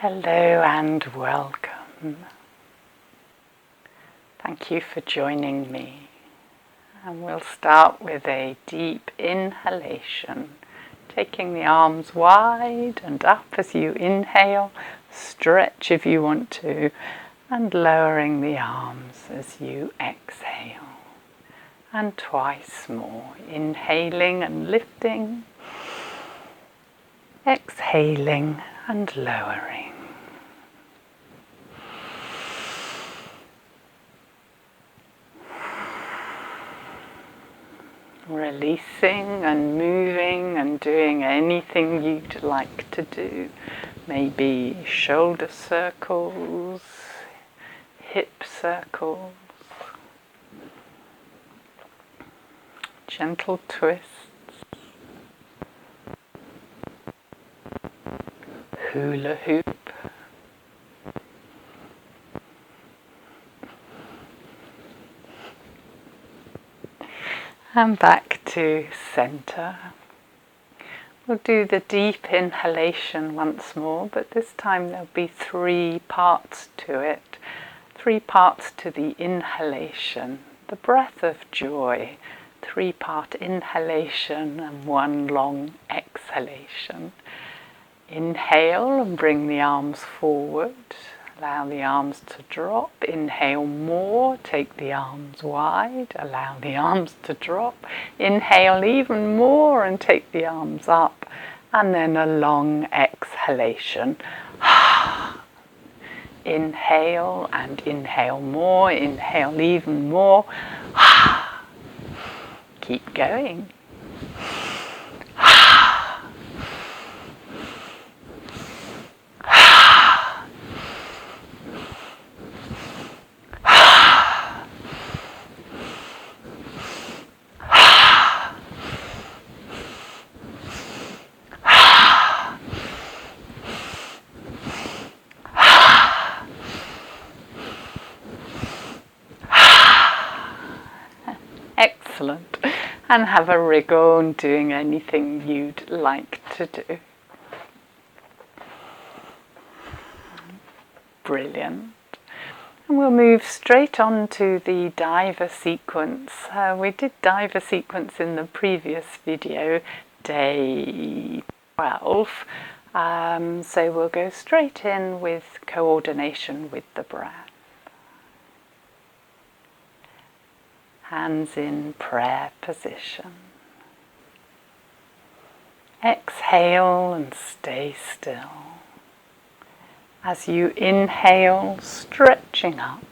Hello and welcome. Thank you for joining me. And we'll start with a deep inhalation, taking the arms wide and up as you inhale, stretch if you want to, and lowering the arms as you exhale. And twice more, inhaling and lifting, exhaling and lowering. Releasing and moving and doing anything you'd like to do. Maybe shoulder circles, hip circles, gentle twists, hula hoop. And back to center. We'll do the deep inhalation once more, but this time there'll be 3 parts to it. 3 parts to the inhalation, the breath of joy, 3-part inhalation and 1 long exhalation. Inhale and bring the arms forward. Allow the arms to drop. Inhale more, take the arms wide. Allow the arms to drop. Inhale even more and take the arms up. And then a long exhalation. Inhale and inhale more. Inhale even more. Keep going. Excellent. And have a wriggle and doing anything you'd like to do. Brilliant. And we'll move straight on to the diver sequence. We did diver sequence in the previous video, day 12. So we'll go straight in with coordination with the breath. Hands in prayer position. Exhale and stay still. As you inhale, stretching up.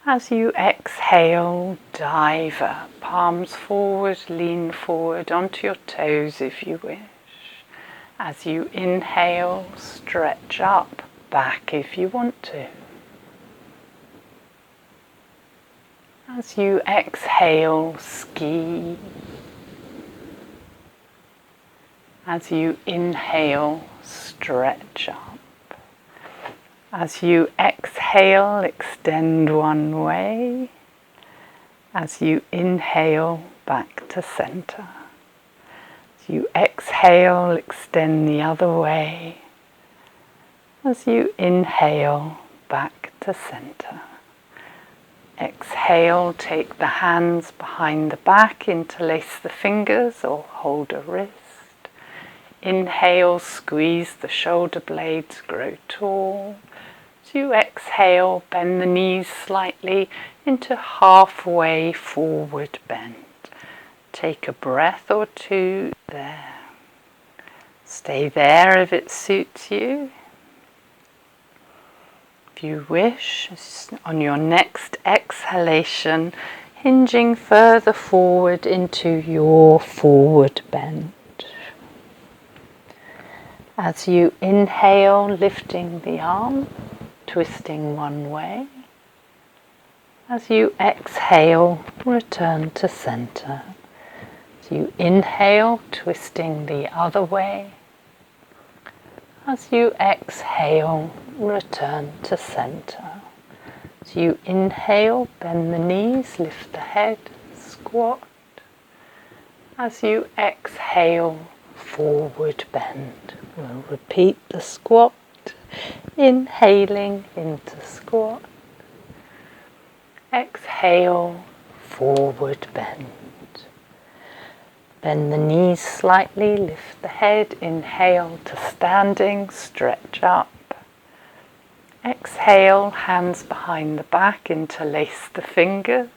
As you exhale, diver. Palms forward, lean forward onto your toes if you wish. As you inhale, stretch up, back if you want to. As you exhale, ski. As you inhale, stretch up. As you exhale, extend one way. As you inhale, back to center. As you exhale, extend the other way. As you inhale, back to center. Exhale, take the hands behind the back, interlace the fingers or hold a wrist. Inhale, squeeze the shoulder blades, grow tall. As you exhale, bend the knees slightly into halfway forward bend. Take a breath or 2 there. Stay there if it suits you. If you wish, on your next exhalation, hinging further forward into your forward bend. As you inhale, lifting the arm, twisting one way. As you exhale, return to center. As you inhale, twisting the other way. As you exhale, return to center. As you inhale, bend the knees, lift the head, squat. As you exhale, forward bend. We'll repeat the squat, inhaling into squat. Exhale, forward bend. Bend the knees slightly, lift the head, inhale to standing, stretch up. Exhale, hands behind the back, interlace the fingers.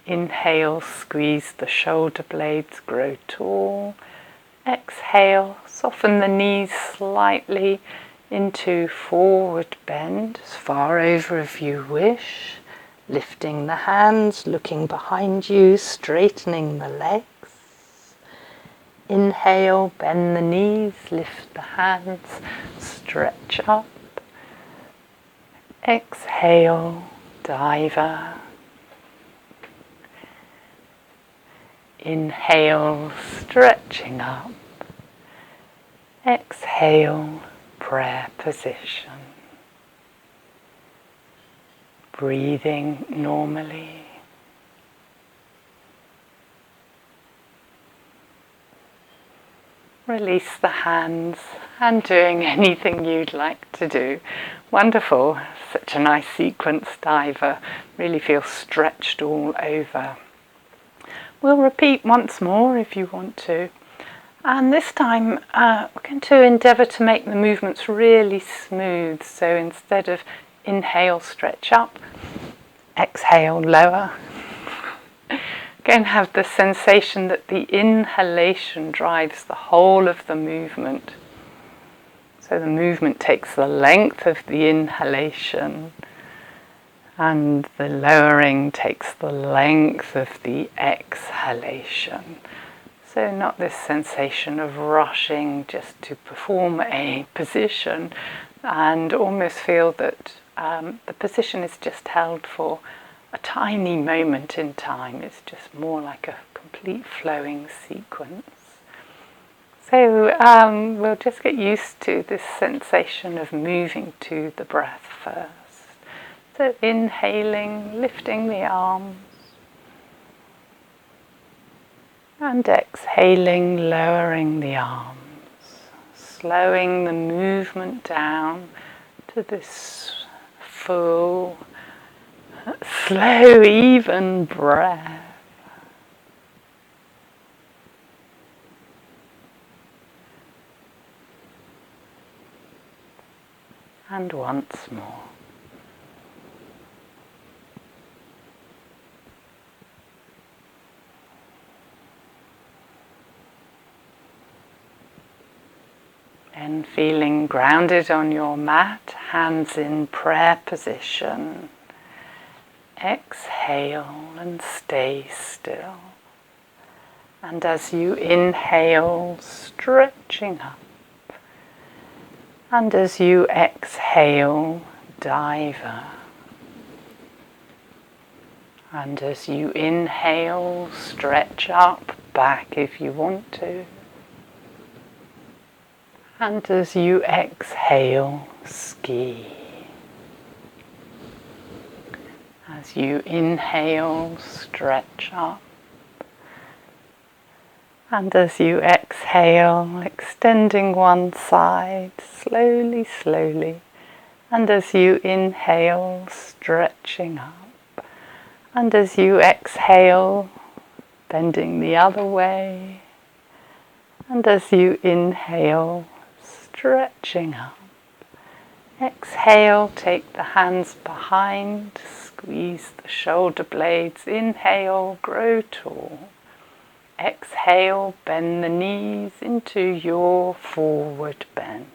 Inhale, squeeze the shoulder blades, grow tall. Exhale, soften the knees slightly into forward bend, as far over as you wish. Lifting the hands, looking behind you, straightening the legs. Inhale, bend the knees, lift the hands, stretch up. Exhale, diver. Inhale, stretching up. Exhale, prayer position. Breathing normally. Release the hands and doing anything you'd like to do. Wonderful, such a nice sequence, diver. Really feel stretched all over. We'll repeat once more if you want to. And this time we're going to endeavour to make the movements really smooth. So instead of inhale, stretch up, exhale, lower. Again, have the sensation that the inhalation drives the whole of the movement. So the movement takes the length of the inhalation and the lowering takes the length of the exhalation. So not this sensation of rushing just to perform a position and almost feel that the position is just held for a tiny moment in time. It's just more like a complete flowing sequence. So we'll just get used to this sensation of moving to the breath first. So inhaling, lifting the arms, and exhaling, lowering the arms, slowing the movement down to this full, slow, even breath. And once more. And feeling grounded on your mat, hands in prayer position. Exhale and stay still. And as you inhale, stretching up. And as you exhale, diver. And as you inhale, stretch up, back if you want to. And as you exhale, ski. As you inhale, stretch up. And as you exhale, extending one side, slowly, slowly. And as you inhale, stretching up. And as you exhale, bending the other way. And as you inhale, stretching up. Exhale, take the hands behind, squeeze the shoulder blades. Inhale, grow tall. Exhale, bend the knees into your forward bend.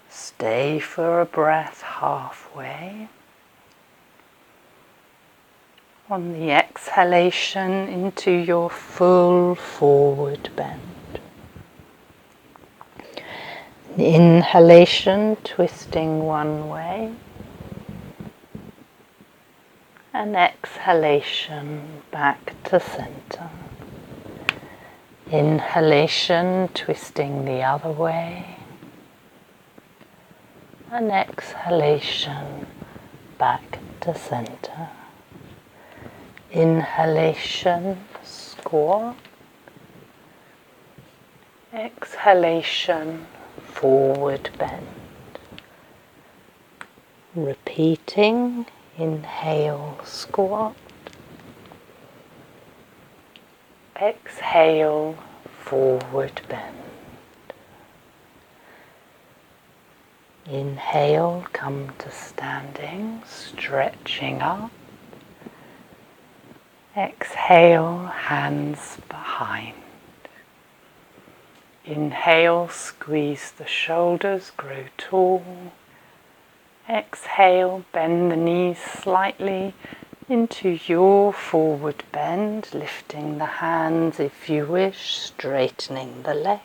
Stay for a breath halfway. On the exhalation, into your full forward bend. Inhalation, twisting one way. And exhalation, back to center. Inhalation, twisting the other way. And exhalation, back to center. Inhalation, squat. Exhalation, forward bend. Repeating, inhale, squat. Exhale, forward bend. Inhale, come to standing, stretching up. Exhale, hands behind. Inhale, squeeze the shoulders, grow tall. Exhale, bend the knees slightly into your forward bend, lifting the hands if you wish, straightening the legs.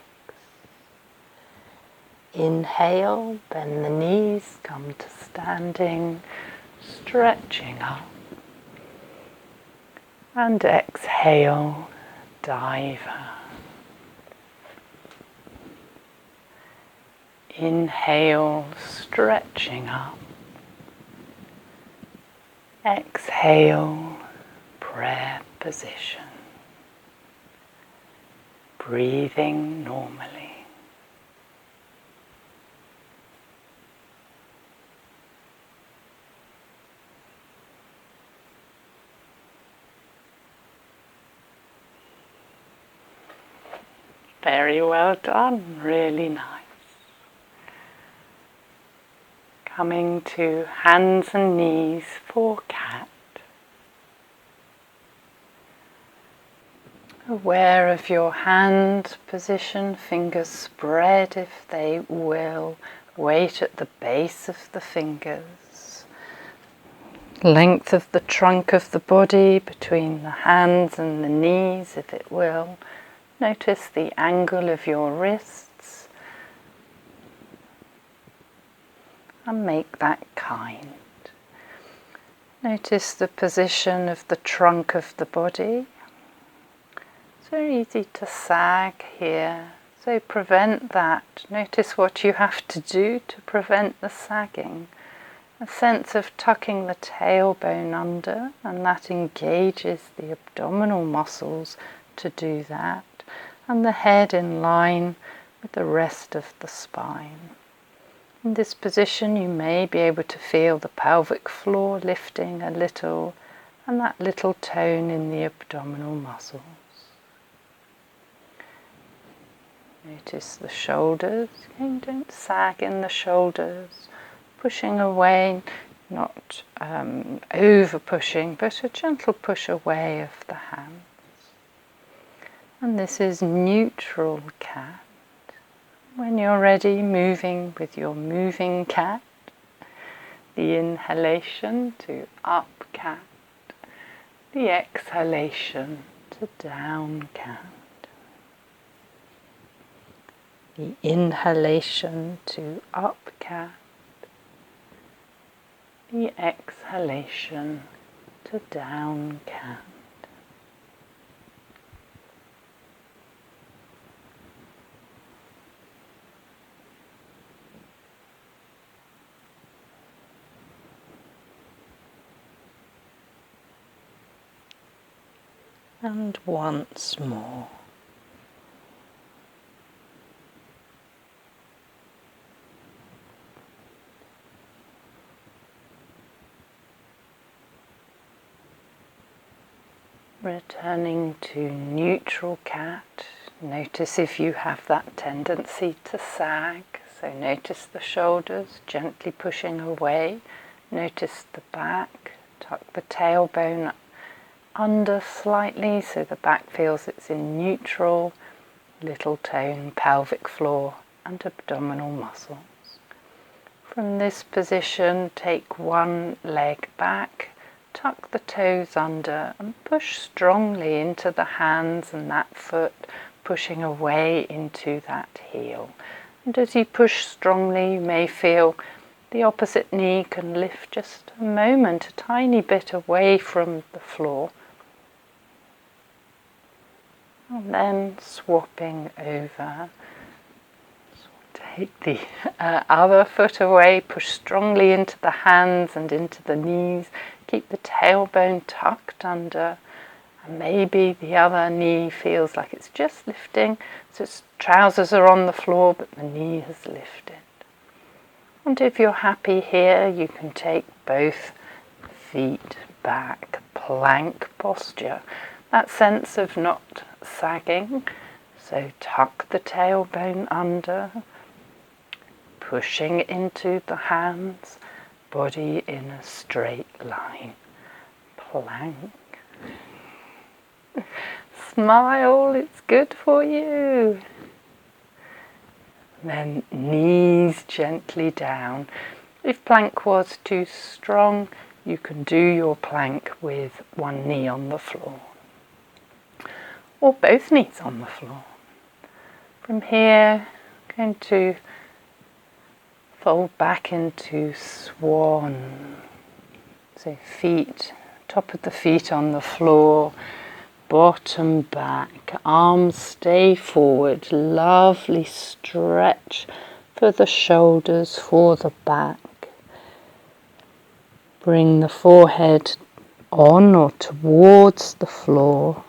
Inhale, bend the knees, come to standing, stretching up. And exhale, diver. Inhale, stretching up. Exhale, prayer position. Breathing normally. Very well done, really nice. Coming to hands and knees for cat. Aware of your hand position, fingers spread if they will, weight at the base of the fingers. Length of the trunk of the body between the hands and the knees if it will. Notice the angle of your wrists and make that kind. Notice the position of the trunk of the body. It's very easy to sag here, so prevent that. Notice what you have to do to prevent the sagging. A sense of tucking the tailbone under, and that engages the abdominal muscles to do that, and the head in line with the rest of the spine. In this position you may be able to feel the pelvic floor lifting a little and that little tone in the abdominal muscles. Notice the shoulders. Again, don't sag in the shoulders, pushing away, not over pushing, but a gentle push away of the hands. And this is neutral cat. When you're ready, moving with your moving cat, the inhalation to up cat, the exhalation to down cat, the inhalation to up cat, the exhalation to down cat. And once more. Returning to neutral cat, notice if you have that tendency to sag, so notice the shoulders gently pushing away, notice the back, tuck the tailbone under slightly so the back feels it's in neutral, little tone, pelvic floor and abdominal muscles. From this position, take one leg back, tuck the toes under and push strongly into the hands and that foot, pushing away into that heel. And as you push strongly, you may feel the opposite knee can lift just a moment, a tiny bit away from the floor. And then swapping over. So take the other foot away, push strongly into the hands and into the knees. Keep the tailbone tucked under And maybe the other knee feels like it's just lifting, so its trousers are on the floor but the knee has lifted. And if you're happy here, you can take both feet back, plank posture. That sense of not sagging, so tuck the tailbone under, pushing into the hands, body in a straight line. Plank. Smile, it's good for you. Then knees gently down. If plank was too strong, you can do your plank with one knee on the floor. Or both knees on the floor. From here, I'm going to fold back into swan. So feet, top of the feet on the floor, bottom back, arms stay forward, lovely stretch for the shoulders, for the back. Bring the forehead on or towards the floor,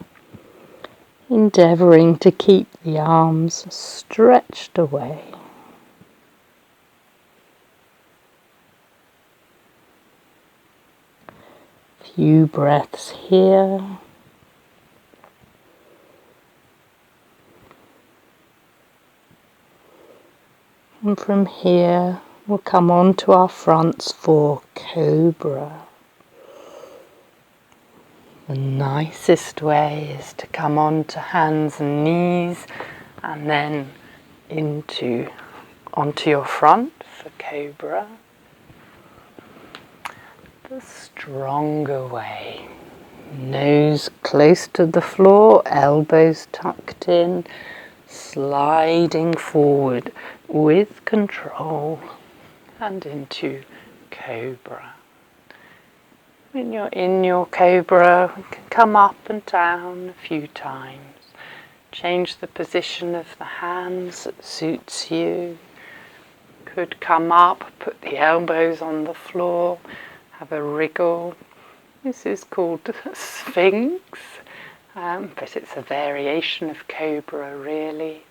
endeavouring to keep the arms stretched away. Few breaths here. And from here we'll come on to our fronts for Cobra. The nicest way is to come on to hands and knees and then onto your front for Cobra. The stronger way, nose close to the floor, elbows tucked in, sliding forward with control and into Cobra. When you're in your Cobra, you can come up and down a few times. Change the position of the hands that suits you. Could come up, put the elbows on the floor, have a wriggle. This is called Sphinx, but it's a variation of Cobra really.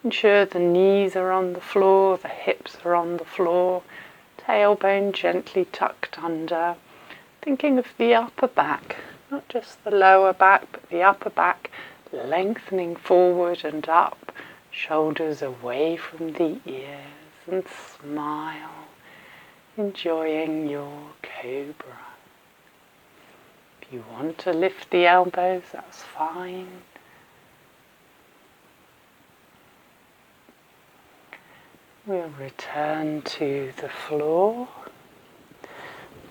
Ensure the knees are on the floor, the hips are on the floor, tailbone gently tucked under. Thinking of the upper back, not just the lower back, but the upper back lengthening forward and up, shoulders away from the ears, and smile, enjoying your Cobra. If you want to lift the elbows, that's fine. We'll return to the floor.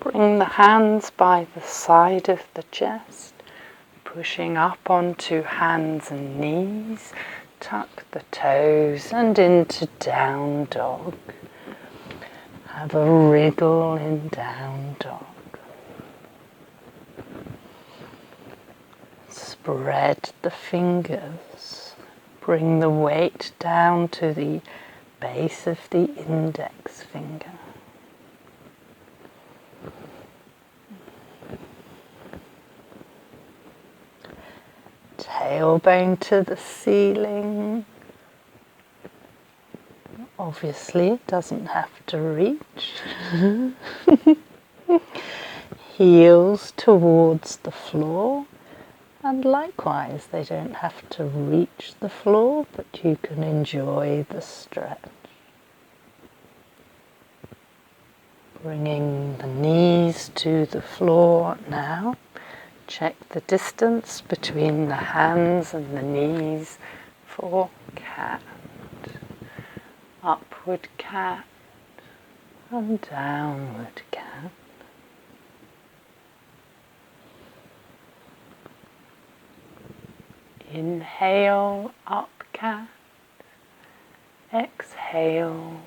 Bring the hands by the side of the chest, pushing up onto hands and knees. Tuck the toes and into down dog. Have a wriggle in down dog. Spread the fingers. Bring the weight down to the base of the index finger. Tailbone to the ceiling. Obviously, it doesn't have to reach. Heels towards the floor. And likewise, they don't have to reach the floor, but you can enjoy the stretch. Bringing the knees to the floor now. Check the distance between the hands and the knees for cat. Upward cat and downward cat. Inhale, up cat. Exhale,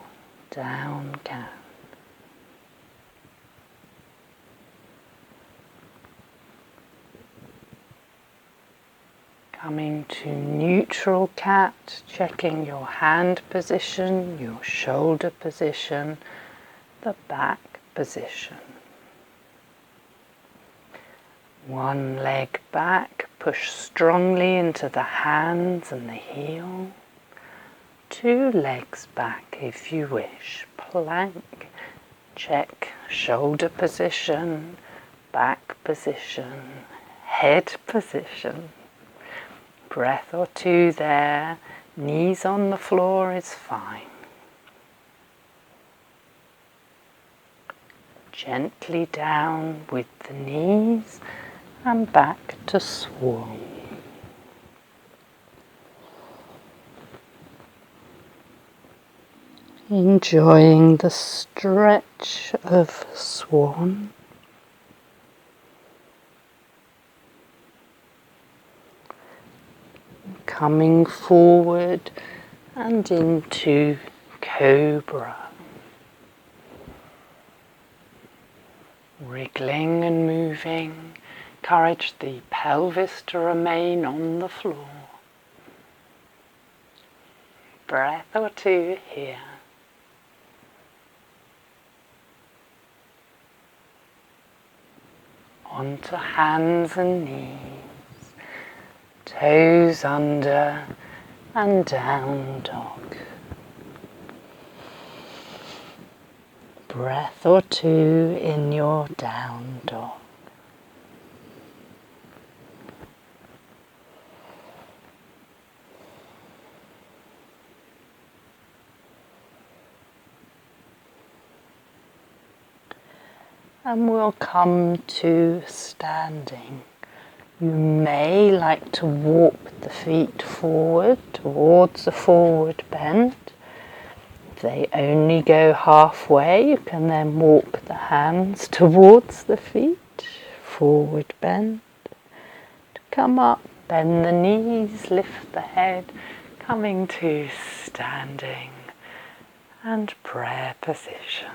down cat. Coming to neutral cat, checking your hand position, your shoulder position, the back position. One leg back, push strongly into the hands and the heel. 2 legs back if you wish. Plank. Check shoulder position, back position, head position. Breath or 2 there. Knees on the floor is fine. Gently down with the knees and back to swan. Enjoying the stretch of swan. Coming forward and into cobra. Wriggling and moving. Encourage the pelvis to remain on the floor. Breath or 2 here. Onto hands and knees, toes under and down dog. Breath or 2 in your down dog. And we'll come to standing. You may like to walk the feet forward towards the forward bend. If they only go halfway, you can then walk the hands towards the feet, forward bend. To come up, bend the knees, lift the head, coming to standing and prayer position.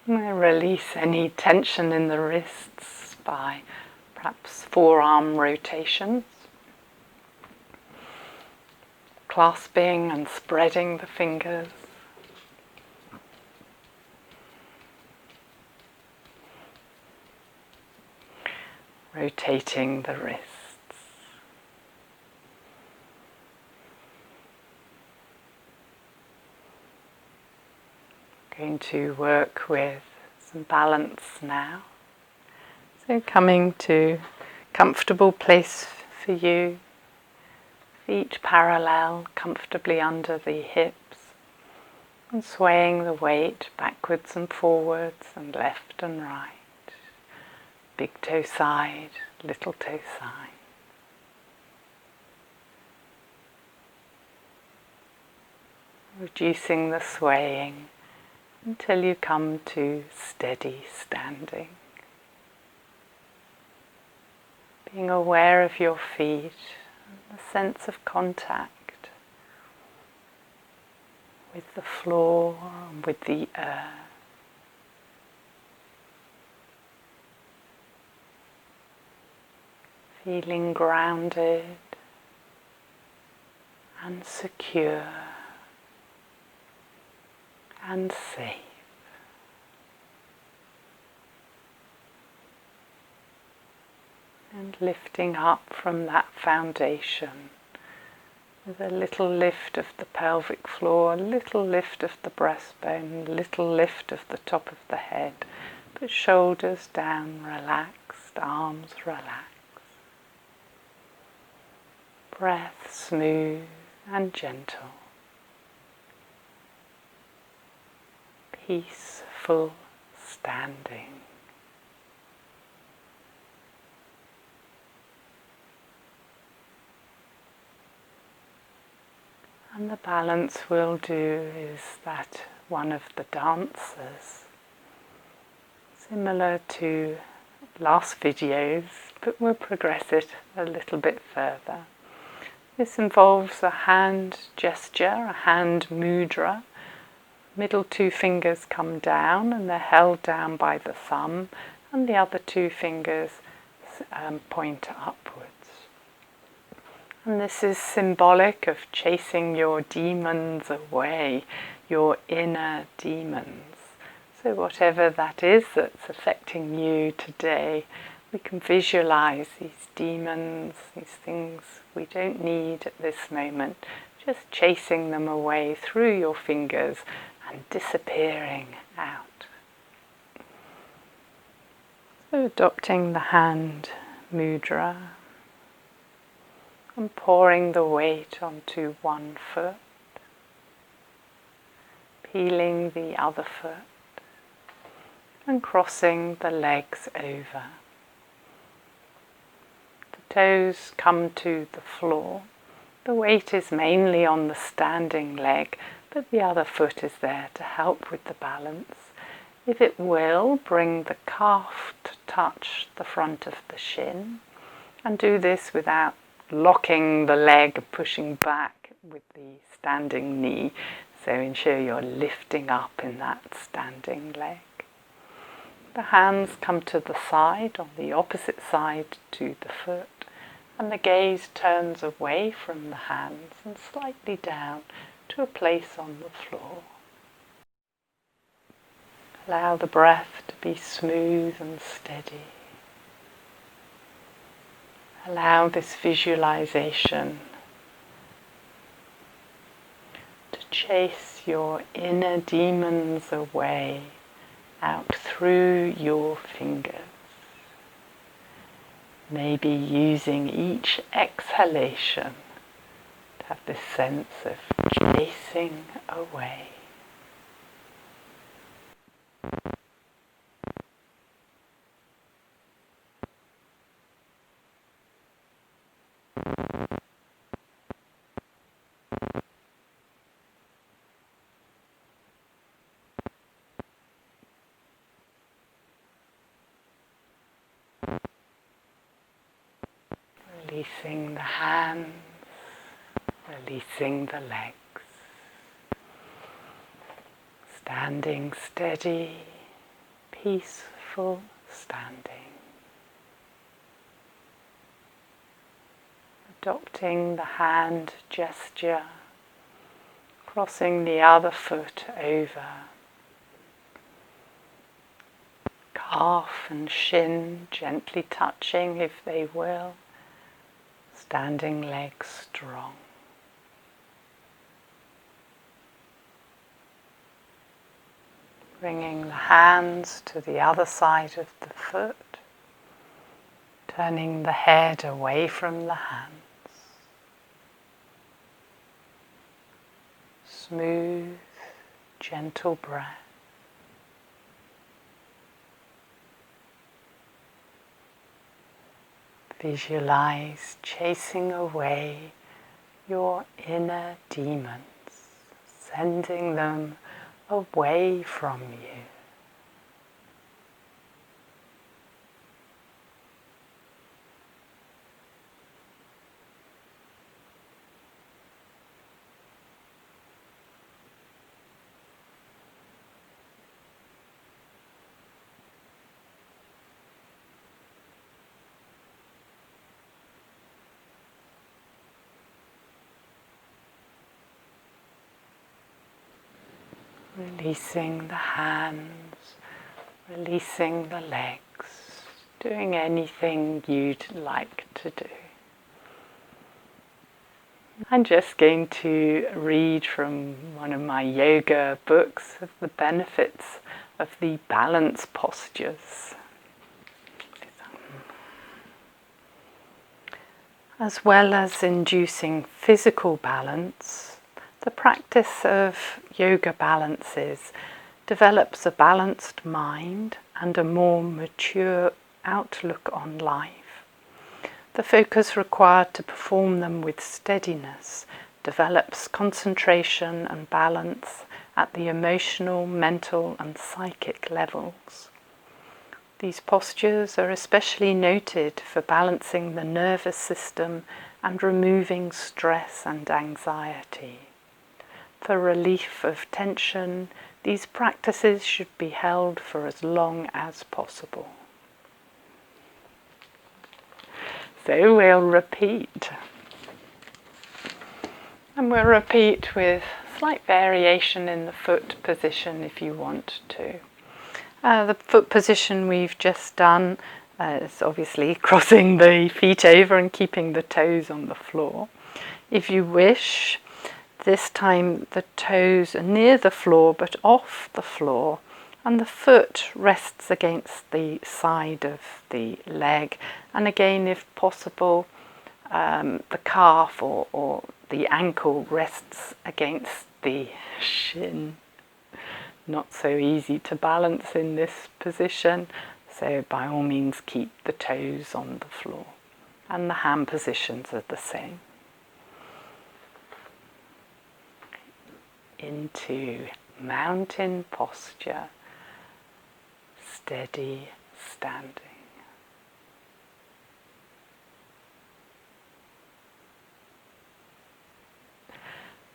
Release any tension in the wrists by perhaps forearm rotations, clasping and spreading the fingers, rotating the wrists. Going to work with some balance now. So coming to a comfortable place for you, feet parallel, comfortably under the hips, and swaying the weight backwards and forwards and left and right. Big toe side, little toe side. Reducing the swaying until you come to steady standing. Being aware of your feet and the sense of contact with the floor and with the earth. Feeling grounded and secure and safe. And lifting up from that foundation with a little lift of the pelvic floor, a little lift of the breastbone, a little lift of the top of the head, but shoulders down, relaxed, arms relaxed. Breath smooth and gentle. Peaceful standing. And the balance we'll do is that one of the dancers, similar to last videos, but we'll progress it a little bit further. This involves a hand gesture, a hand mudra. Middle 2 fingers come down and they're held down by the thumb, and the other 2 fingers point upwards. And this is symbolic of chasing your demons away, your inner demons. So whatever that is that's affecting you today, we can visualize these demons, these things we don't need at this moment, just chasing them away through your fingers and disappearing out. So adopting the hand mudra and pouring the weight onto one foot, peeling the other foot and crossing the legs over. The toes come to the floor. The weight is mainly on the standing leg, but the other foot is there to help with the balance. If it will, bring the calf to touch the front of the shin, and do this without locking the leg, pushing back with the standing knee. So ensure you're lifting up in that standing leg. The hands come to the side, on the opposite side to the foot, and the gaze turns away from the hands and slightly down to a place on the floor. Allow the breath to be smooth and steady. Allow this visualization to chase your inner demons away out through your fingers. Maybe using each exhalation to have this sense of chasing away. Releasing the hands, releasing the legs. Standing steady, peaceful standing. Adopting the hand gesture, crossing the other foot over. Calf and shin gently touching if they will. Standing legs strong. Bringing the hands to the other side of the foot. Turning the head away from the hands. Smooth, gentle breath. Visualize chasing away your inner demons, sending them away from you. Releasing the hands, releasing the legs, doing anything you'd like to do. I'm just going to read from one of my yoga books of the benefits of the balance postures. As well as inducing physical balance, the practice of yoga balances develops a balanced mind and a more mature outlook on life. The focus required to perform them with steadiness develops concentration and balance at the emotional, mental, and psychic levels. These postures are especially noted for balancing the nervous system and removing stress and anxiety. For relief of tension, these practices should be held for as long as possible. So we'll repeat. And we'll repeat with slight variation in the foot position if you want to. The foot position we've just done is obviously crossing the feet over and keeping the toes on the floor. If you wish, this time the toes are near the floor but off the floor, and the foot rests against the side of the leg, and again, if possible, the calf or the ankle rests against the shin. Not so easy to balance in this position, so by all means keep the toes on the floor, and the hand positions are the same. Into mountain posture, steady standing.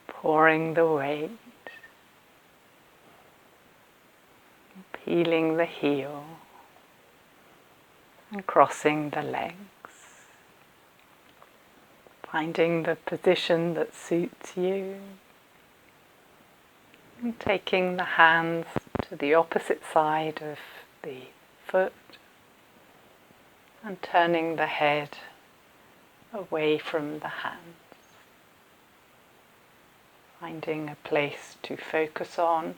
Pouring the weight, peeling the heel and crossing the legs. Finding the position that suits you. And taking the hands to the opposite side of the foot and turning the head away from the hands. Finding a place to focus on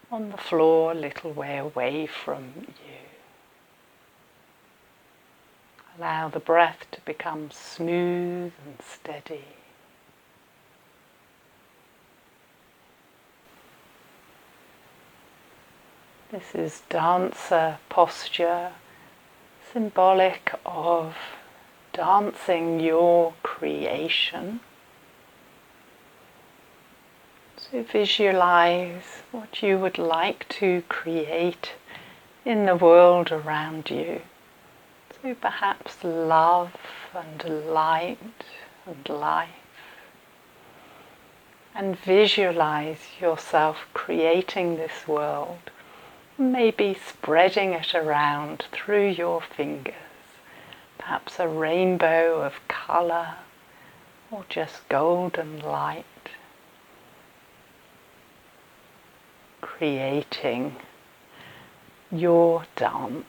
the floor, a little way away from you. Allow the breath to become smooth and steady. This is dancer posture, symbolic of dancing your creation. So visualize what you would like to create in the world around you. So perhaps love and light and life. And visualize yourself creating this world, maybe spreading it around through your fingers. Perhaps a rainbow of colour or just golden light. Creating your dance.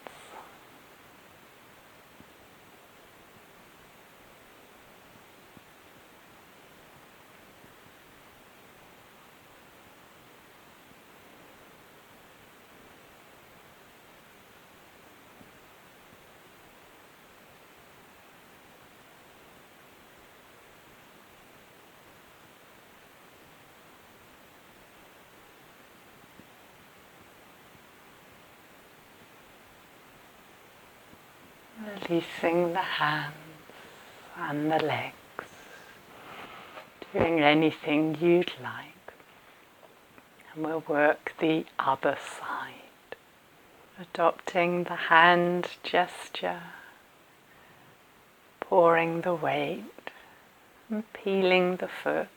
Releasing the hands and the legs, doing anything you'd like, and we'll work the other side, adopting the hand gesture, pouring the weight and peeling the foot,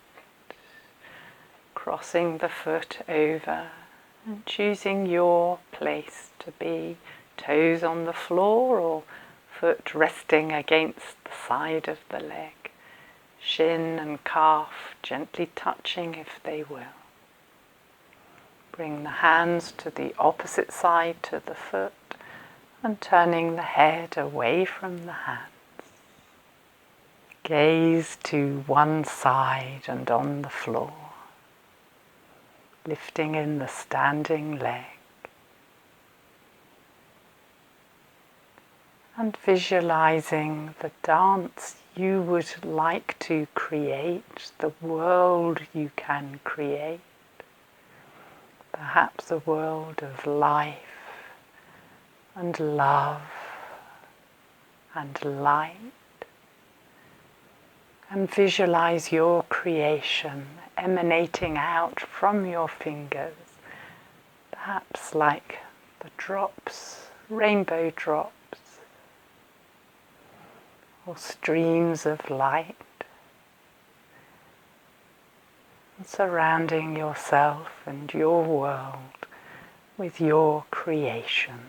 crossing the foot over and choosing your place to be, toes on the floor or foot resting against the side of the leg, shin and calf gently touching if they will. Bring the hands to the opposite side to the foot and turning the head away from the hands. Gaze to one side and on the floor, lifting in the standing leg. And visualizing the dance you would like to create, the world you can create. Perhaps a world of life and love and light. And visualize your creation emanating out from your fingers, perhaps like the drops, rainbow drops, or streams of light, and surrounding yourself and your world with your creation.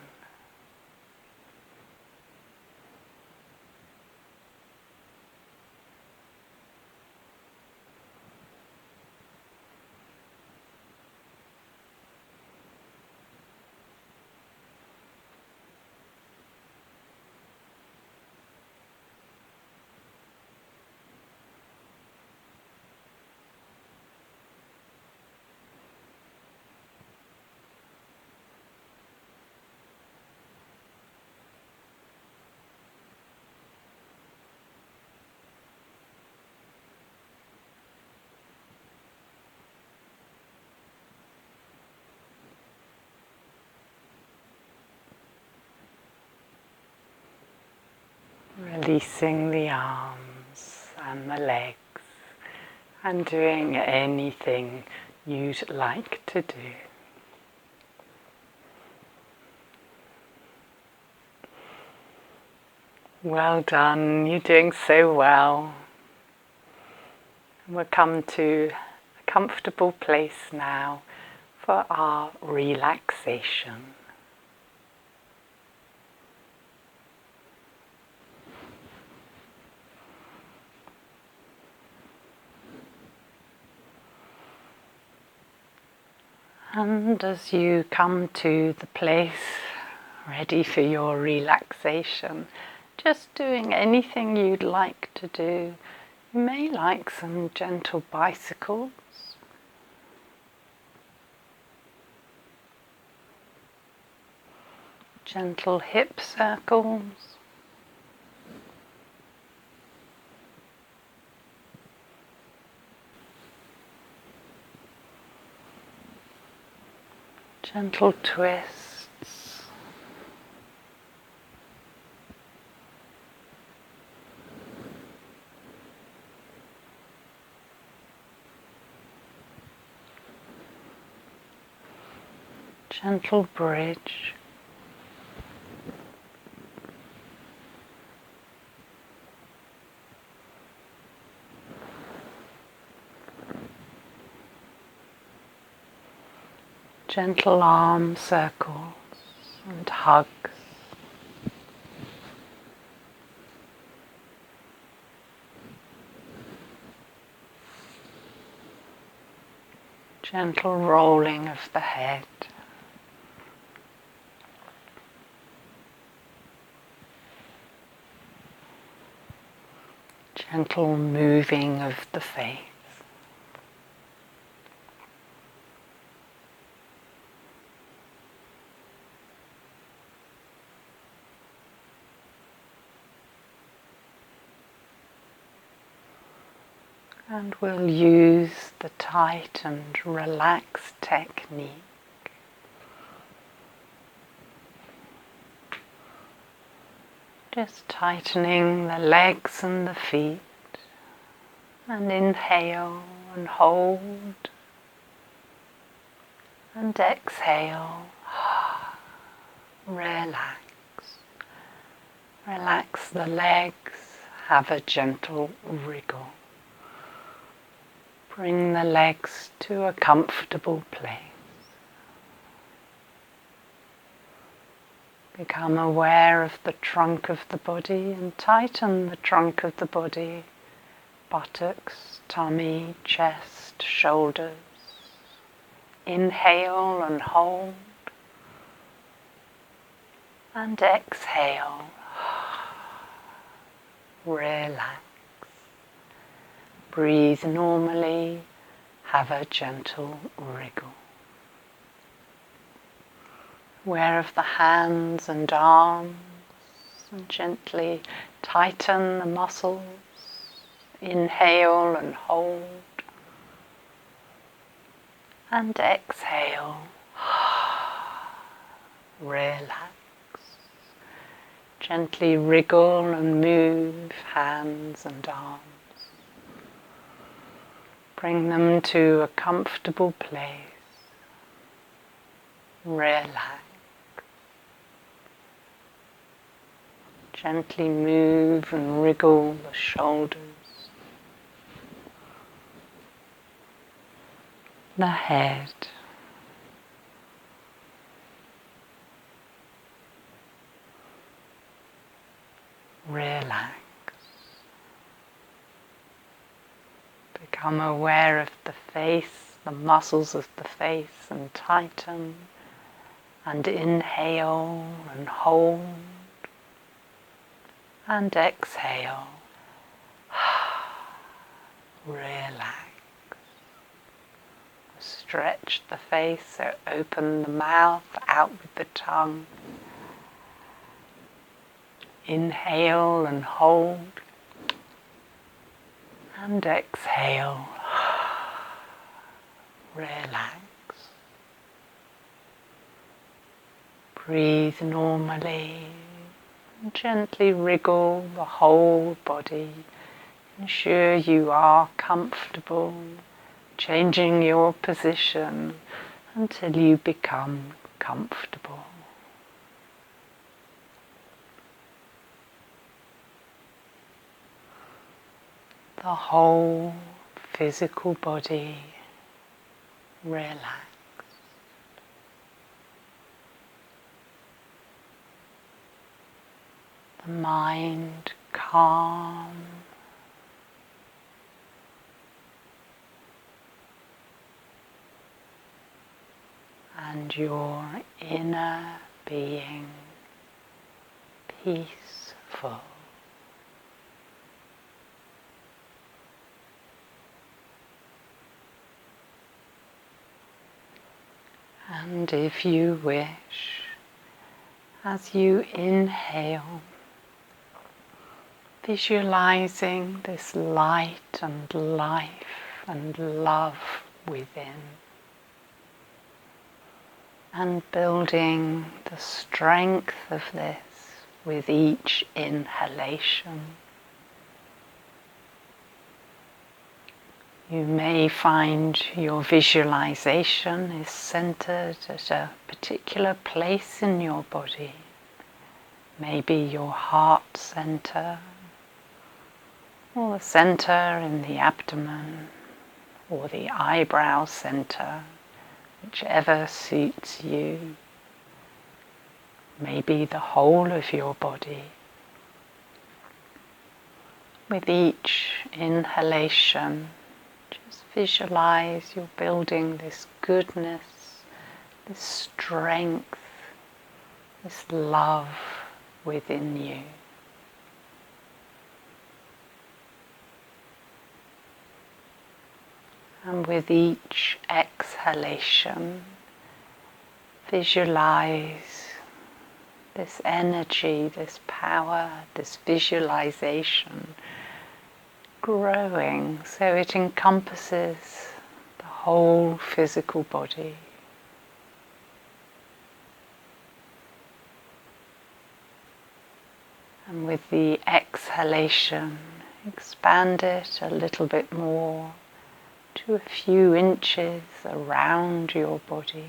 Releasing the arms and the legs and doing anything you'd like to do. Well done, you're doing so well. We'll come to a comfortable place now for our relaxation. And as you come to the place ready for your relaxation, just doing anything you'd like to do. You may like some gentle bicycles, gentle hip circles, gentle twists, gentle bridge, gentle arm circles and hugs. Gentle rolling of the head. Gentle moving of the face. And we'll use the tight and relax technique. Just tightening the legs and the feet. And inhale and hold. And exhale. Relax. Relax the legs. Have a gentle wriggle. Bring the legs to a comfortable place. Become aware of the trunk of the body and tighten the trunk of the body, buttocks, tummy, chest, shoulders. Inhale and hold. And exhale. Relax. Breathe normally, have a gentle wriggle. Aware of the hands and arms, and gently tighten the muscles. Inhale and hold. And exhale. Relax. Gently wriggle and move hands and arms. Bring them to a comfortable place. Relax. Gently move and wriggle the shoulders, the head, relax. Become aware of the face, the muscles of the face, and tighten. And inhale and hold. And exhale. Relax. Stretch the face, so open the mouth out with the tongue. Inhale and hold. And exhale. Relax. Breathe normally. And gently wriggle the whole body. Ensure you are comfortable, changing your position until you become comfortable. The whole physical body relaxed. The mind calm. And your inner being peaceful. And if you wish, as you inhale, visualizing this light and life and love within, and building the strength of this with each inhalation. You may find your visualization is centered at a particular place in your body. Maybe your heart center, or the center in the abdomen, or the eyebrow center, whichever suits you. Maybe the whole of your body. With each inhalation, just visualize you're building this goodness, this strength, this love within you. And with each exhalation, visualize this energy, this power, this visualization growing so it encompasses the whole physical body. And with the exhalation, expand it a little bit more to a few inches around your body.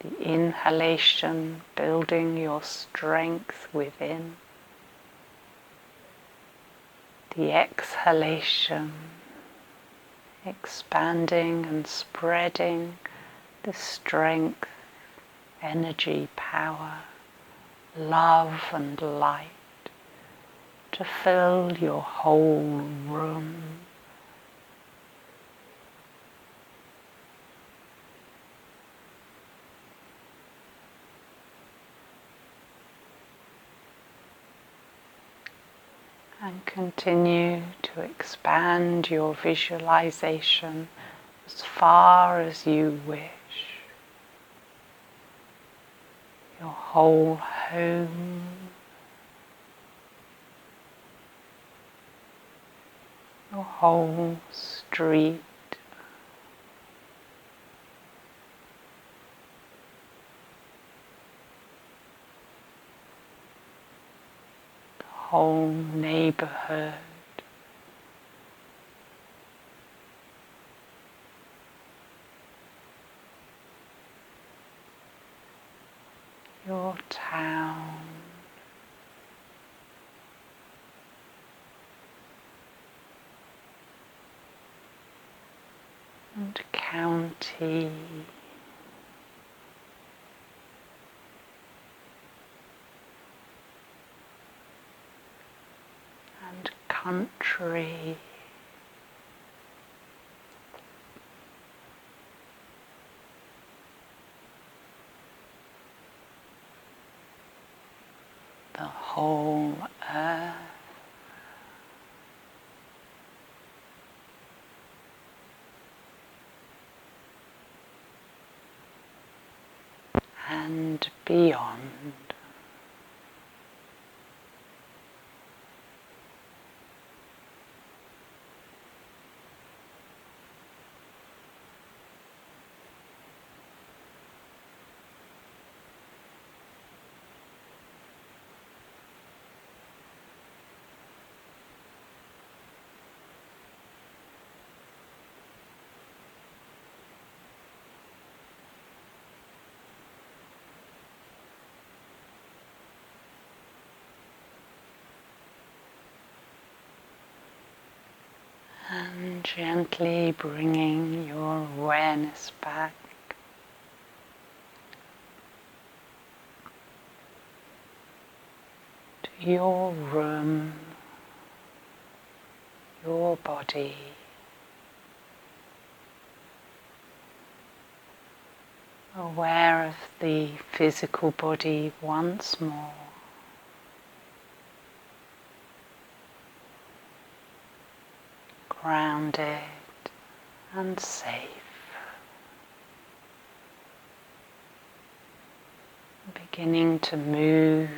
The inhalation building your strength within. The exhalation expanding and spreading the strength, energy, power, love and light to fill your whole room. And continue to expand your visualization as far as you wish. Your whole home, your whole street, whole neighborhood, your town, and county, and country, the whole earth, and beyond. And gently bringing your awareness back to your room, your body, aware of the physical body once more. Grounded and safe. Beginning to move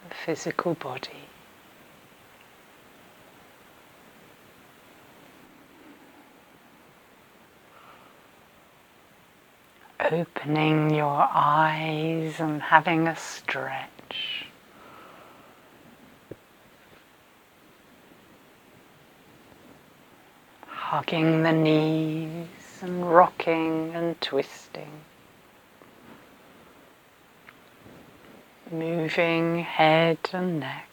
the physical body. Opening your eyes and having a stretch. Hugging the knees and rocking and twisting. Moving head and neck.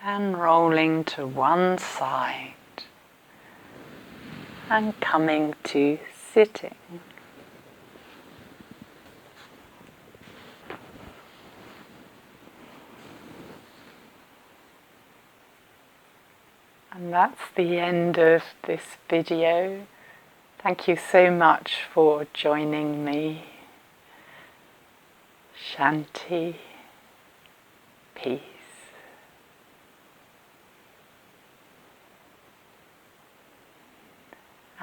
And rolling to one side and coming to sitting. And that's the end of this video. Thank you so much for joining me. Shanti, peace.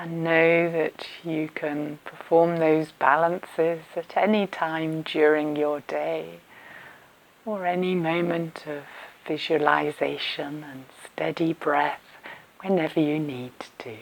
And know that you can perform those balances at any time during your day, or any moment of visualization and steady breath whenever you need to.